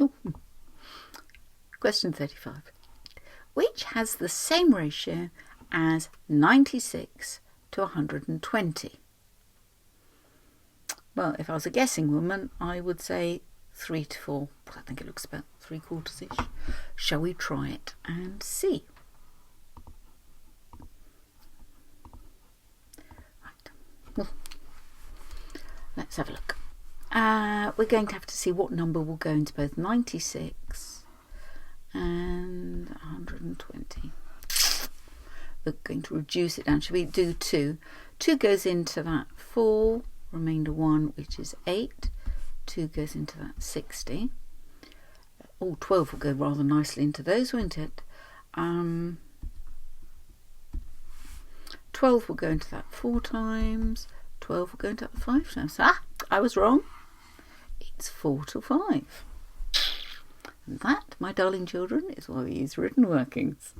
Ooh. Question 35. Which has the same ratio as 96 to 120? Well, if I was a guessing woman, I would say 3 to 4. But I think it looks about 3/4-ish. Shall we try it and see? Right. Well, let's have a look. We're going to have to see what number will go into both 96 and 120. We're going to reduce it down. Should we do 2? 2 goes into that 4, remainder 1, which is 8. 2 goes into that 60. 12 will go rather nicely into those, won't it? 12 will go into that 4 times. 12 will go into that 5 times. I was wrong. It's 4 to 5. And that, my darling children, is why we use written workings.